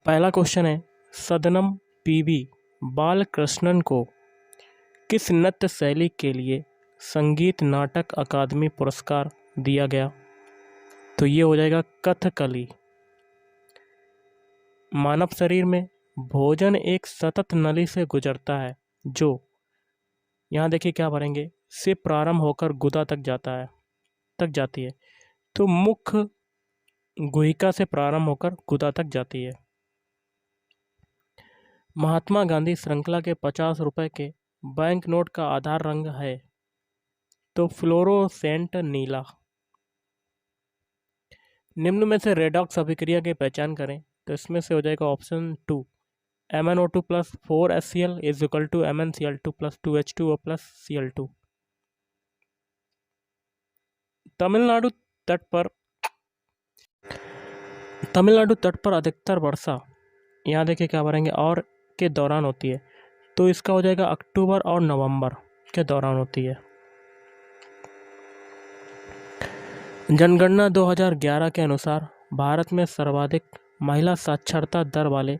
पहला क्वेश्चन है, सदनम पीवी बालकृष्णन को किस नृत्य शैली के लिए संगीत नाटक अकादमी पुरस्कार दिया गया? तो ये हो जाएगा कथकली। मानव शरीर में भोजन एक सतत नली से गुजरता है जो, यहाँ देखिए क्या भरेंगे, से प्रारंभ होकर गुदा तक जाती है। तो मुख्य गुहिका से प्रारंभ होकर गुदा तक जाती है। महात्मा गांधी श्रृंखला के 50 रुपए के बैंक नोट का आधार रंग है? तो फ्लोरोसेंट नीला। निम्न में से रेडॉक्स अभिक्रिया की पहचान करें। तो इसमें से हो जाएगा option 2, MnO2 plus 4HCl is equal to MnCl2 plus 2H2O plus Cl2। Tamil Nadu तट पर अधिकतर वर्षा, यहाँ देखिए क्या भरेंगे, और के दौरान होती है। तो इसका हो जाएगा अक्टूबर और नवंबर के दौरान होती है। जनगणना 2011 के अनुसार भारत में सर्वाधिक महिला साक्षरता दर वाले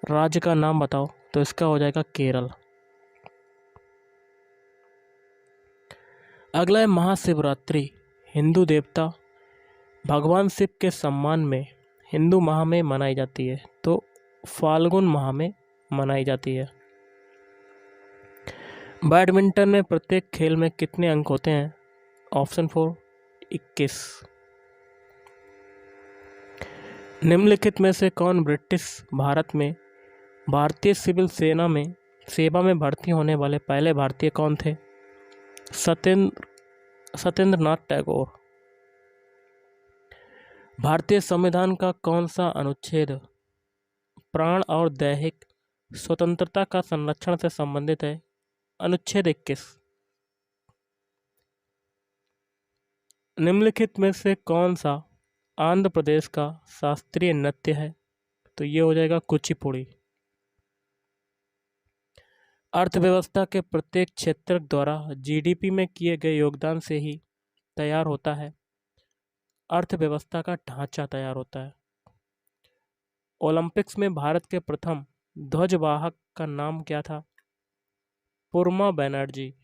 राज्य का नाम बताओ। तो इसका हो जाएगा केरल। अगला है महाशिवरात्रि हिंदू देवता भगवान शिव के सम्मान में हिंदू माह में मनाई जाती है। तो फाल्गुन माह में मनाई जाती है। बैडमिंटन में प्रत्येक खेल में कितने अंक होते हैं? ऑप्शन 4, 21। निम्नलिखित में से कौन ब्रिटिश भारत में भारतीय सिविल सेवा में भर्ती होने वाले पहले भारतीय कौन थे? सत्येंद्र नाथ टैगोर। भारतीय संविधान का कौन सा अनुच्छेद प्राण और दैहिक स्वतंत्रता का संरक्षण से संबंधित है? अनुच्छेद 21। निम्नलिखित में से कौन सा आंध्र प्रदेश का शास्त्रीय नृत्य है? तो ये हो जाएगा कुचिपुड़ी। अर्थव्यवस्था के प्रत्येक क्षेत्र द्वारा जीडीपी में किए गए योगदान से ही तैयार होता है, अर्थव्यवस्था का ढांचा तैयार होता है। ओलंपिक्स में भारत के प्रथम ध्वजवाहक का नाम क्या था? पुरमा बनर्जी।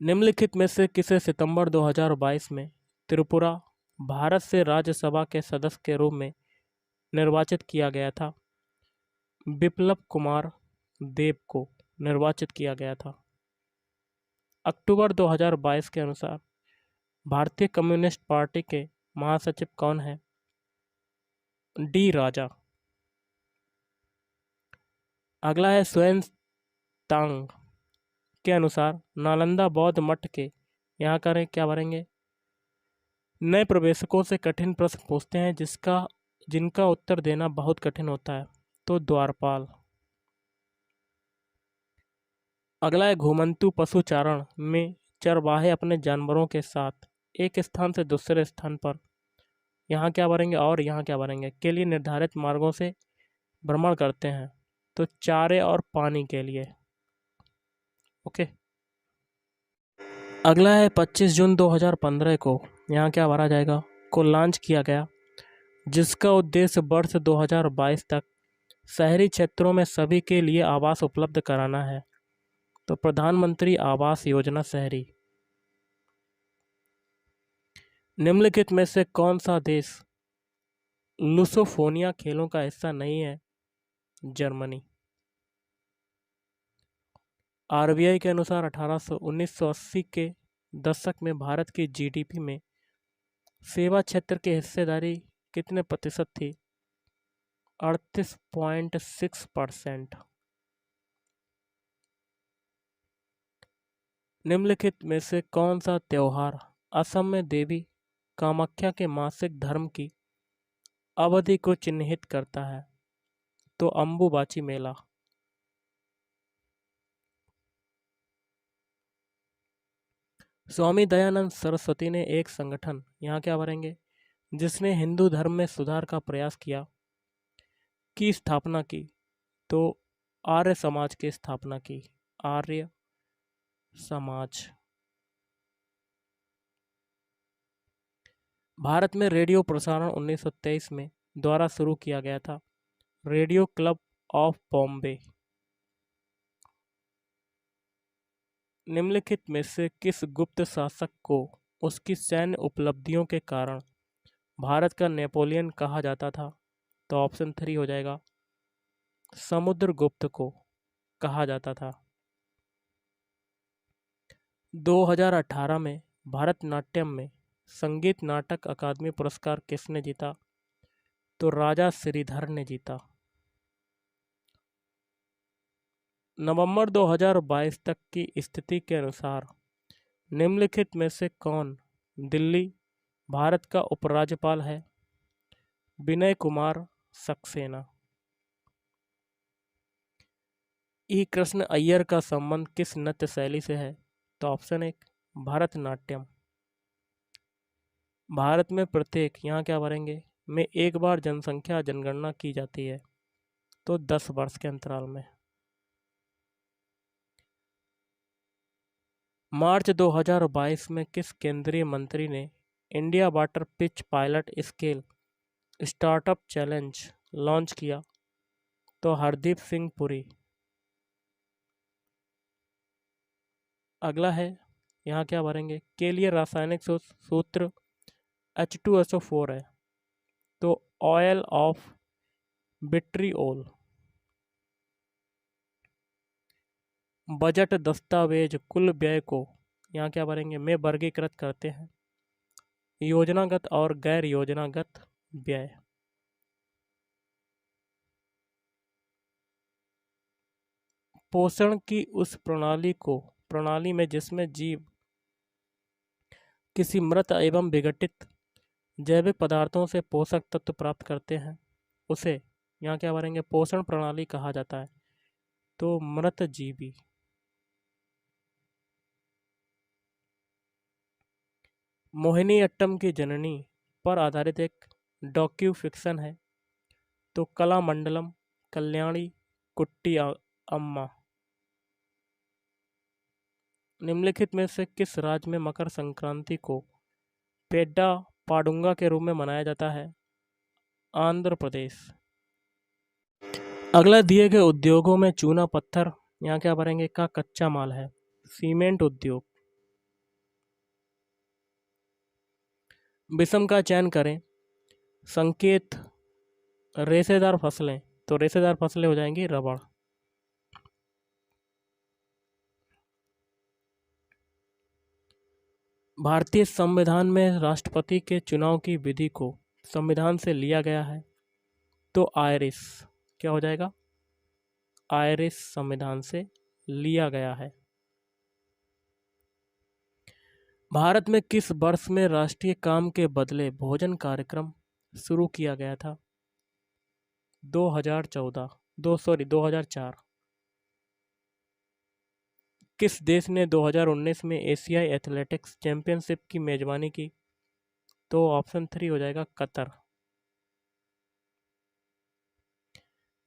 निम्नलिखित में से किसे सितंबर 2022 में त्रिपुरा भारत से राज्यसभा के सदस्य के रूप में निर्वाचित किया गया था? बिप्लब कुमार देब को निर्वाचित किया गया था। अक्टूबर 2022 के अनुसार भारतीय कम्युनिस्ट पार्टी के महासचिव कौन है? डी राजा। अगला है स्वयं तांग के अनुसार नालंदा बौद्ध मठ के, यहाँ करें क्या भरेंगे, नए प्रवेशकों से कठिन प्रश्न पूछते हैं जिनका उत्तर देना बहुत कठिन होता है। तो द्वारपाल। अगला है घुमंतु पशुचारण में चरवाहे अपने जानवरों के साथ एक स्थान से दूसरे स्थान पर, यहाँ क्या भरेंगे और यहाँ क्या भरेंगे, के लिए निर्धारित मार्गों से भ्रमण करते हैं। तो चारे और पानी के लिए। ओके। अगला है 25 जून 2015 को, यहाँ क्या भरा जाएगा, को लॉन्च किया गया, जिसका उद्देश्य वर्ष 2022 तक शहरी क्षेत्रों में सभी के लिए आवास उपलब्ध कराना है। तो प्रधानमंत्री आवास योजना शहरी। निम्नलिखित में से कौन सा देश लुसोफोनिया खेलों का हिस्सा नहीं है? जर्मनी। आरबीआई के अनुसार 1980 के दशक में भारत की जीडीपी में सेवा क्षेत्र की हिस्सेदारी कितने प्रतिशत थी? 38.6%। निम्नलिखित में से कौन सा त्यौहार असम में देवी कामाख्या के मासिक धर्म की अवधि को चिन्हित करता है? तो अम्बुबाची मेला। स्वामी दयानंद सरस्वती ने एक संगठन, यहाँ क्या भरेंगे, जिसने हिंदू धर्म में सुधार का प्रयास किया, की स्थापना की? तो आर्य समाज की स्थापना की। आर्य समाज। भारत में रेडियो प्रसारण 1923 में द्वारा शुरू किया गया था? Radio club of Bombay. निम्नलिखित में से किस गुप्त शासक को उसकी सैन्य उपलब्धियों के कारण भारत का नेपोलियन कहा जाता था? तो ऑप्शन 3 हो जाएगा, समुद्रगुप्त को कहा जाता था। 2018 में भारतनाट्यम में संगीत नाटक अकादमी पुरस्कार किसने जीता? तो राजा श्रीधर ने जीता। नवंबर 2022 तक की स्थिति के अनुसार निम्नलिखित में से कौन दिल्ली भारत का उपराज्यपाल है? विनय कुमार सक्सेना। ई कृष्ण अय्यर का संबंध किस नृत्य शैली से है? तो ऑप्शन 1 भरतनाट्यम। भारत में प्रत्येक, यहाँ क्या भरेंगे, में एक बार जनसंख्या जनगणना की जाती है, तो 10 वर्ष के अंतराल में। मार्च 2022 में किस केंद्रीय मंत्री ने India water pitch pilot scale startup challenge launch किया? तो हरदीप सिंह पुरी। अगला है, यहाँ क्या भरेंगे, के लिए रासायनिक सूत्र H2SO4 है, तो ऑयल ऑफ विट्रियोल। बजट दस्तावेज कुल व्यय को, यहाँ क्या भरेंगे, में वर्गीकृत करते हैं, योजनागत और गैर योजनागत व्यय। पोषण की उस प्रणाली में जिसमें जीव किसी मृत एवं विघटित जैविक पदार्थों से पोषक तत्व प्राप्त करते हैं, उसे यहाँ क्या भरेंगे, पोषण प्रणाली कहा जाता है, तो मृत जीवी। मोहिनीअट्टम की जननी पर आधारित एक डॉक्यू फिक्शन है, तो कलामंडलम कल्याणी कुट्टी अम्मा। निम्नलिखित में से किस राज्य में मकर संक्रांति को पेड्डा पाडुंगा के रूप में मनाया जाता है? आंध्र प्रदेश। अगला, दिए गए उद्योगों में चूना पत्थर, यहाँ क्या भरेंगे, का कच्चा माल है, सीमेंट उद्योग। विषम का चयन करें। संकेत रेशेदार फसलें, तो रेशेदार फसलें हो जाएंगी रबड़। भारतीय संविधान में राष्ट्रपति के चुनाव की विधि को संविधान से लिया गया है, तो आयरिश, क्या हो जाएगा, आयरिश संविधान से लिया गया है। भारत में किस वर्ष में राष्ट्रीय काम के बदले भोजन कार्यक्रम शुरू किया गया था? 2004। किस देश ने 2019 में एशियाई एथलेटिक्स चैंपियनशिप की मेजबानी की? तो ऑप्शन 3 हो जाएगा, कतर।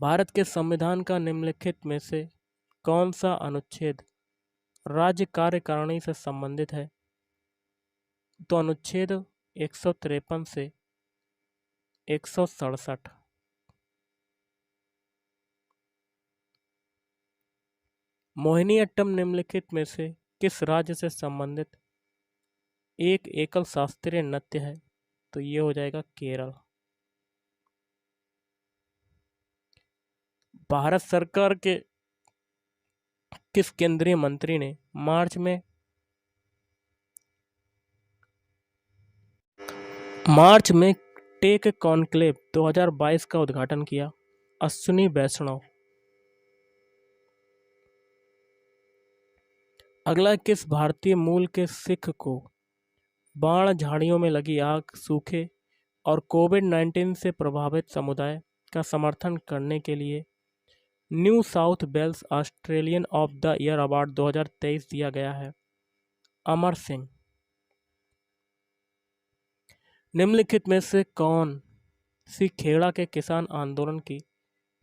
भारत के संविधान का निम्नलिखित में से कौन सा अनुच्छेद राज्य कार्यकारिणी से संबंधित है? तो अनुच्छेद 153 से 167। मोहिनीअट्टम निम्नलिखित में से किस राज्य से संबंधित एक एकल शास्त्रीय नृत्य है? तो ये हो जाएगा केरल। भारत सरकार के किस केंद्रीय मंत्री ने मार्च में टेक कॉन्क्लेव 2022 का उद्घाटन किया? अश्विनी वैष्णव। अगला, किस भारतीय मूल के सिख को बाण झाड़ियों में लगी आग, सूखे और कोविड-19 से प्रभावित समुदाय का समर्थन करने के लिए New South Wales Australian of the year award 2023 दिया गया है? अमर सिंह। निम्नलिखित में से कौन सी खेड़ा के किसान आंदोलन की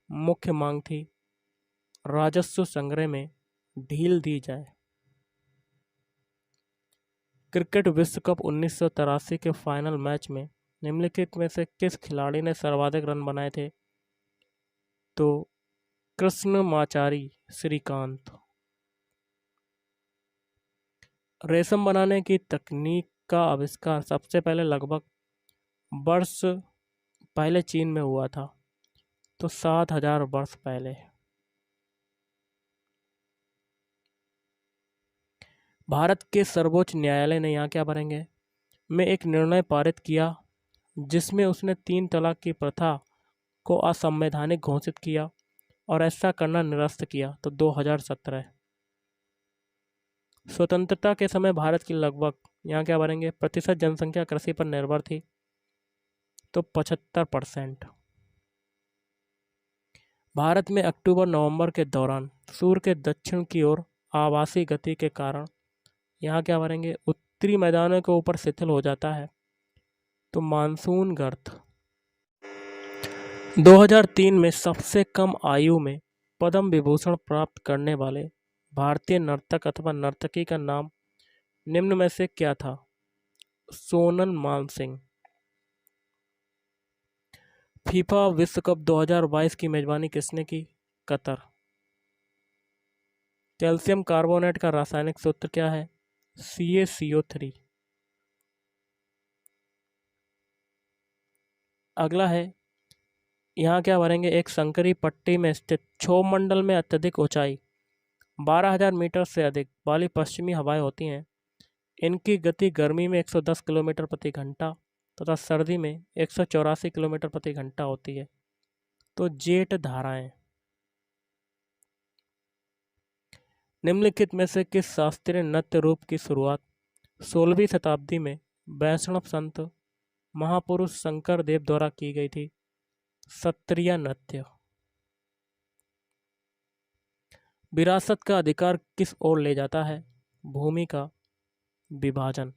मुख्य मांग थी? राजस्व संग्रह में ढील दी जाए। क्रिकेट विश्व कप 1983 के फाइनल मैच में निम्नलिखित में से किस खिलाड़ी ने सर्वाधिक रन बनाए थे? तो कृष्णमाचारी श्रीकांत। रेशम बनाने की तकनीक का आविष्कार सबसे पहले लगभग वर्ष पहले चीन में हुआ था। तो 7,000 वर्ष पहले। भारत के सर्वोच्च न्यायालय ने यहाँ क्या भरेंगे में एक निर्णय पारित किया जिसमें उसने 3 तलाक की प्रथा को असंवैधानिक घोषित किया और ऐसा करना निरस्त किया। तो 2017। स्वतंत्रता के समय भारत की लगभग यहाँ क्या भरेंगे प्रतिशत जनसंख्या कृषि पर निर्भर थी। तो 75%। भारत में अक्टूबर नवंबर के दौरान सूर्य के दक्षिण की ओर आवासी गति के कारण यहाँ क्या भरेंगे उत्तरी मैदानों के ऊपर शिथिल हो जाता है। तो मानसून गर्त। 2003 में सबसे कम आयु में पद्म विभूषण प्राप्त करने वाले भारतीय नर्तक अथवा नर्तकी का नाम निम्न में से क्या था? सोनल मानसिंह। फीफा विश्व कप 2022 की मेजबानी किसने की? कतर। कैल्शियम कार्बोनेट का रासायनिक सूत्र क्या है? CaCO3। अगला है यहाँ क्या भरेंगे एक संकरी पट्टी में स्थित क्षोभ मंडल में अत्यधिक ऊंचाई 12,000 मीटर से अधिक वाली पश्चिमी हवाएं होती हैं। इनकी गति गर्मी में 110 किलोमीटर प्रति घंटा तथा सर्दी में 184 किलोमीटर प्रति घंटा होती है। तो जेट धाराएं। निम्नलिखित में से किस शास्त्रीय नृत्य रूप की शुरुआत 16वीं शताब्दी में वैष्णव संत महापुरुष शंकर देव द्वारा की गई थी? सत्रिया नृत्य। विरासत का अधिकार किस ओर ले जाता है? भूमि का विभाजन।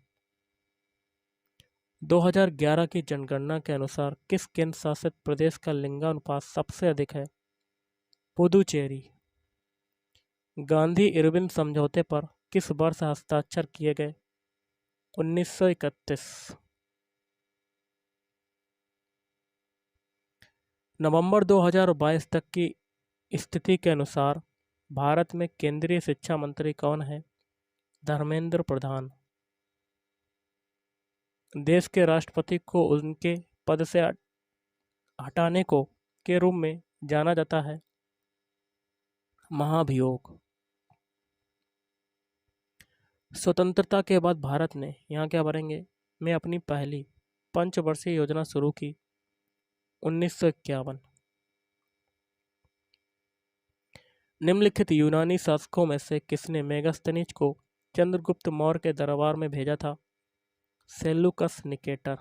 2011 की जनगणना के अनुसार किस केंद्र शासित प्रदेश का लिंगानुपात सबसे अधिक है? पुदुचेरी। गांधी इरविन समझौते पर किस वर्ष हस्ताक्षर किए गए? 1931। नवंबर 2022 तक की स्थिति के अनुसार भारत में केंद्रीय शिक्षा मंत्री कौन है? धर्मेंद्र प्रधान। देश के राष्ट्रपति को उनके पद से हटाने को के रूप में जाना जाता है महाभियोग। स्वतंत्रता के बाद भारत ने यहाँ क्या भरेंगे में अपनी पहली पंचवर्षीय योजना शुरू की 1951। निम्नलिखित यूनानी शासकों में से किसने मेगास्थनीज को चंद्रगुप्त मौर्य के दरबार में भेजा था? Seleucus Nicator.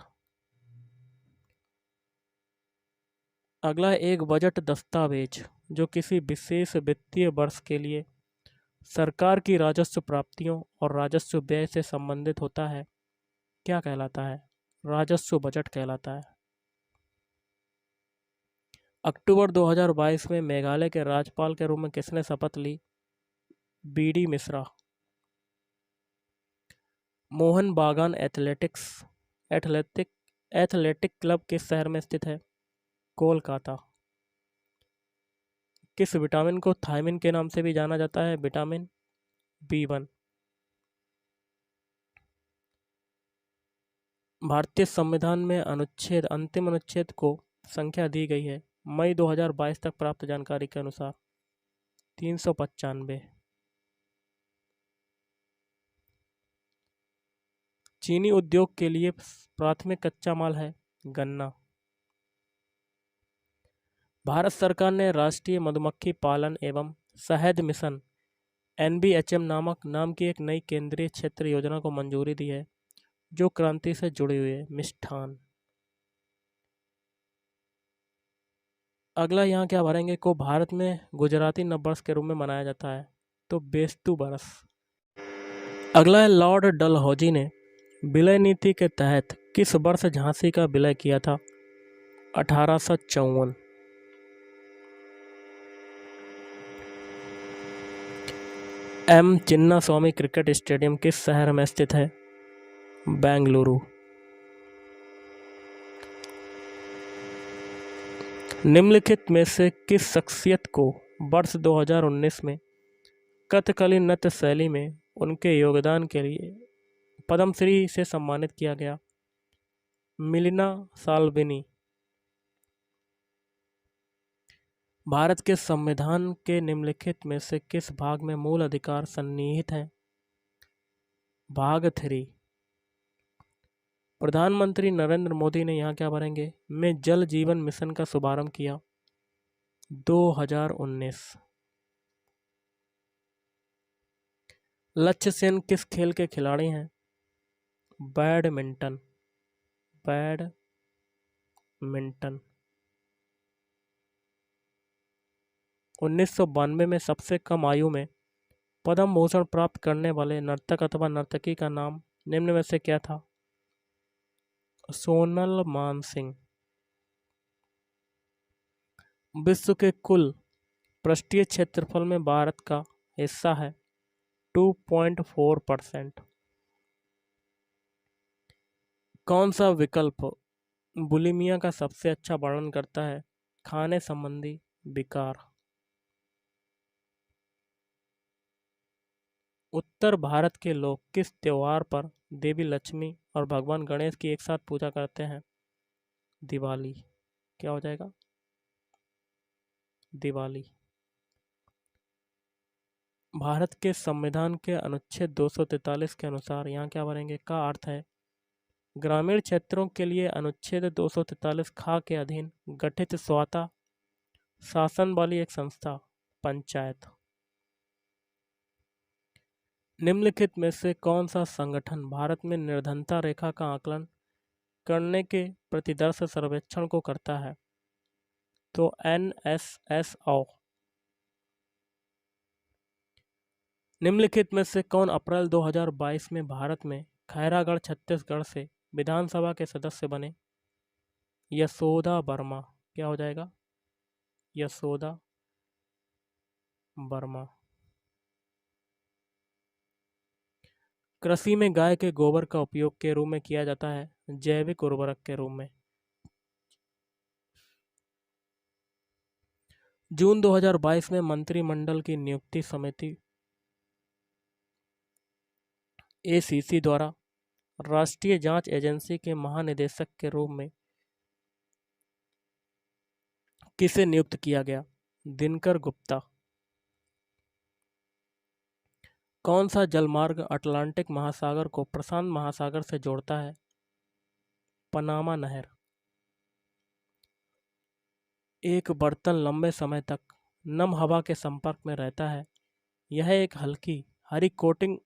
अगला एक बजट दस्तावेज जो किसी विशेष वित्तीय वर्ष के लिए सरकार की राजस्व प्राप्तियों और राजस्व व्यय से संबंधित होता है क्या कहलाता है? राजस्व बजट कहलाता है। अक्टूबर 2022 में मेघालय के राज्यपाल के रूप में किसने शपथ ली? BD मिश्रा। मोहन बागान एथलेटिक क्लब किस शहर में स्थित है? कोलकाता। किस विटामिन को थायमिन के नाम से भी जाना जाता है? Vitamin B1। भारतीय संविधान में अंतिम अनुच्छेद को संख्या दी गई है मई 2022 तक प्राप्त जानकारी के अनुसार 395। चीनी उद्योग के लिए प्राथमिक कच्चा माल है गन्ना। भारत सरकार ने राष्ट्रीय मधुमक्खी पालन एवं शहद मिशन NBHM नाम की एक नई केंद्रीय क्षेत्र योजना को मंजूरी दी है जो क्रांति से जुड़ी हुई है मिष्ठान। अगला यहाँ क्या भरेंगे को भारत में गुजराती नववर्ष के रूप में मनाया जाता है? तो बेस्तु बरस। अगला है लॉर्ड डलहौजी ने विलय नीति के तहत किस वर्ष झांसी का विलय किया था? 1854। M चिन्नास्वामी क्रिकेट स्टेडियम किस शहर में स्थित है? बेंगलुरु। निम्नलिखित में से किस शख्सियत को वर्ष 2019 में कथकली नृत्य शैली में उनके योगदान के लिए पद्मश्री से सम्मानित किया गया? मिलिना साल्विनी। भारत के संविधान के निम्नलिखित में से किस भाग में मूल अधिकार सन्निहित हैं? भाग 3। प्रधानमंत्री नरेंद्र मोदी ने यहाँ क्या भरेंगे में जल जीवन मिशन का शुभारंभ किया? 2019। लक्ष्य सेन किस खेल के खिलाड़ी हैं? बैडमिंटन। 1992 में सबसे कम आयु में पद्म भूषण प्राप्त करने वाले नर्तक अथवा नर्तकी का नाम निम्न में से क्या था? सोनल मानसिंह। विश्व के कुल पृष्ठीय क्षेत्रफल में भारत का हिस्सा है 2.4%। कौन सा विकल्प बुलिमिया का सबसे अच्छा वर्णन करता है? खाने संबंधी विकार। उत्तर भारत के लोग किस त्योहार पर देवी लक्ष्मी और भगवान गणेश की एक साथ पूजा करते हैं? दिवाली। क्या हो जाएगा? दिवाली। भारत के संविधान के अनुच्छेद 243 के अनुसार यहाँ क्या भरेंगे का अर्थ है? ग्रामीण क्षेत्रों के लिए अनुच्छेद 243 खा के अधीन गठित स्वतः शासन वाली एक संस्था पंचायत। निम्नलिखित में से कौन सा संगठन भारत में निर्धनता रेखा का आकलन करने के प्रतिदर्श सर्वेक्षण को करता है? तो NSSO। निम्नलिखित में से कौन अप्रैल 2022 में भारत में खैरागढ़ छत्तीसगढ़ से विधानसभा के सदस्य बने? यशोदा वर्मा। क्या हो जाएगा? यशोदा वर्मा। कृषि में गाय के गोबर का उपयोग के रूप में किया जाता है जैविक उर्वरक के रूप में। जून 2022 में मंत्रिमंडल की नियुक्ति समिति ACC द्वारा राष्ट्रीय जांच एजेंसी के महानिदेशक के रूप में किसे नियुक्त किया गया? दिनकर गुप्ता। कौन सा जलमार्ग अटलांटिक महासागर को प्रशांत महासागर से जोड़ता है? पनामा नहर। एक बर्तन लंबे समय तक नम हवा के संपर्क में रहता है। यह एक हल्की हरी कोटिंग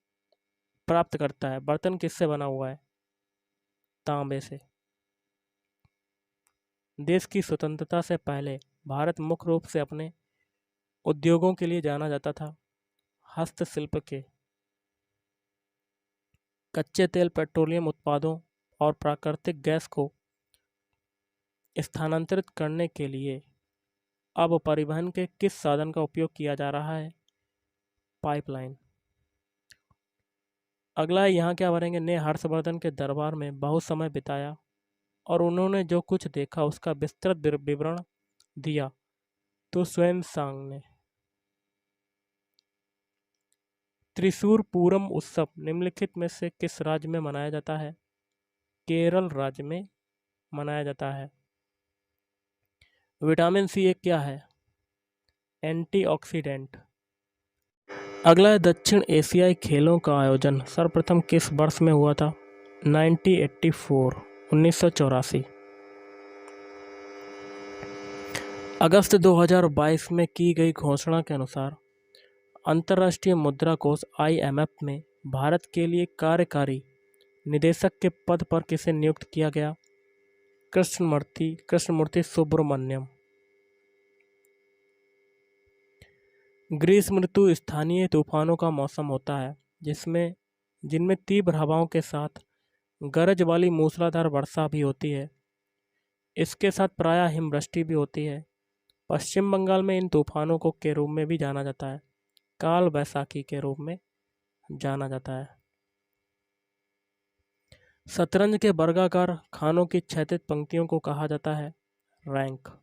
प्राप्त करता है। बर्तन किससे बना हुआ है? तांबे से। देश की स्वतंत्रता से पहले भारत मुख्य रूप से अपने उद्योगों के लिए जाना जाता था। हस्तशिल्प के कच्चे तेल, पेट्रोलियम उत्पादों और प्राकृतिक गैस को स्थानांतरित करने के लिए अब परिवहन के किस साधन का उपयोग किया जा रहा है? पाइपलाइन। अगला यहाँ क्या भरेंगे ने हर्षवर्धन के दरबार में बहुत समय बिताया और उन्होंने जो कुछ देखा उसका विस्तृत विवरण दिया। तो स्वयं सांग ने। त्रिशूर पूरम उत्सव निम्नलिखित में से किस राज्य में मनाया जाता है? केरल राज्य में मनाया जाता है। विटामिन सी एक क्या है? एंटीऑक्सीडेंट। अगला है दक्षिण एशियाई खेलों का आयोजन सर्वप्रथम किस वर्ष में हुआ था? 1984। अगस्त 2022 में की गई घोषणा के अनुसार अंतर्राष्ट्रीय मुद्रा कोष IMF में भारत के लिए कार्यकारी निदेशक के पद पर किसे नियुक्त किया गया? कृष्णमूर्ति सुब्रमण्यम। ग्रीष्म ऋतु स्थानीय तूफानों का मौसम होता है जिनमें तीव्र हवाओं के साथ गरज वाली मूसलाधार वर्षा भी होती है। इसके साथ प्रायः हिमवृष्टि भी होती है। पश्चिम बंगाल में इन तूफानों को के रूप में भी जाना जाता है, काल वैसाखी के रूप में जाना जाता है। शतरंज के वर्गाकार खानों की क्षैतिज पंक्तियों को कहा जाता है रैंक।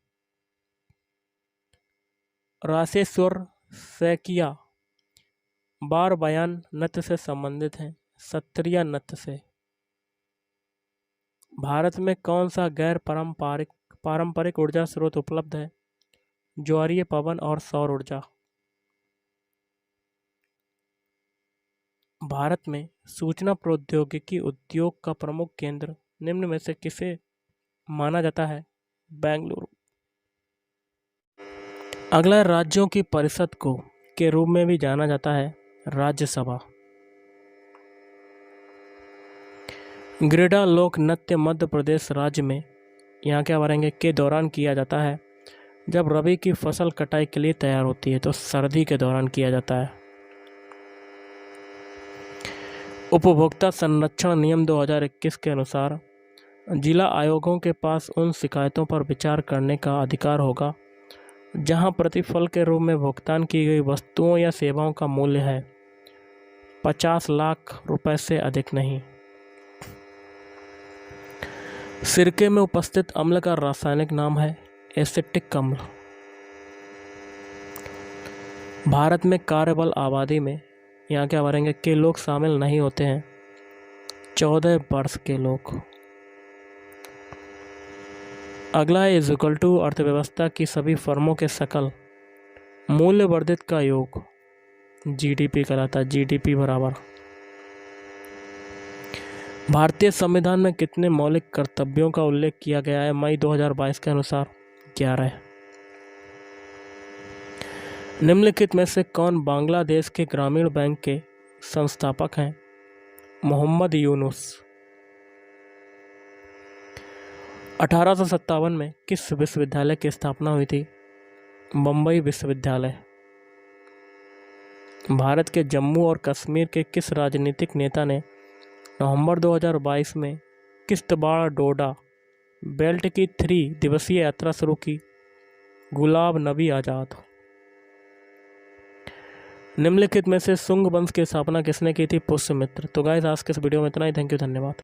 रासेश्वर सैकिया बार बयान नृत्य से संबंधित हैं, सत्रिया नृत्य से। भारत में कौन सा गैर पारंपरिक ऊर्जा स्रोत उपलब्ध है? ज्वारीय पवन और सौर ऊर्जा। भारत में सूचना प्रौद्योगिकी उद्योग का प्रमुख केंद्र निम्न में से किसे माना जाता है? बेंगलुरु। अगला राज्यों की परिषद को के रूप में भी जाना जाता है राज्यसभा। गिरिडा लोक नृत्य मध्य प्रदेश राज्य में, यहाँ क्या भरेंगे, के दौरान किया जाता है। जब रबी की फसल कटाई के लिए तैयार होती है तो सर्दी के दौरान किया जाता है। उपभोक्ता संरक्षण नियम 2021 के अनुसार जिला आयोगों के पास उन शिकायतों पर विचार करने का अधिकार होगा जहां प्रतिफल के रूप में भुगतान की गई वस्तुओं या सेवाओं का मूल्य है 50 लाख रुपए से अधिक नहीं। सिरके में उपस्थित अम्ल का रासायनिक नाम है एसिटिक अम्ल। भारत में कार्यबल आबादी में, यहाँ क्या भरेंगे, के लोग शामिल नहीं होते हैं 14 वर्ष के लोग। अगला है इक्वल टू अर्थव्यवस्था की सभी फर्मों के सकल मूल्य वर्धित का योग जीडीपी कहलाता है। जीडीपी बराबर। भारतीय संविधान में कितने मौलिक कर्तव्यों का उल्लेख किया गया है मई 2022 के अनुसार? 11। निम्नलिखित में से कौन बांग्लादेश के ग्रामीण बैंक के संस्थापक हैं? मोहम्मद यूनुस। 1857 में किस विश्वविद्यालय की स्थापना हुई थी? बम्बई विश्वविद्यालय। भारत के जम्मू और कश्मीर के किस राजनीतिक नेता ने नवंबर 2022 में किश्तवाड़ डोडा बेल्ट की 3 दिवसीय यात्रा शुरू की? गुलाब नबी आज़ाद। निम्नलिखित में से शुंग वंश की स्थापना किसने की थी? पुष्यमित्र। तो गाइस आज के इस वीडियो में इतना ही। थैंक यू, धन्यवाद।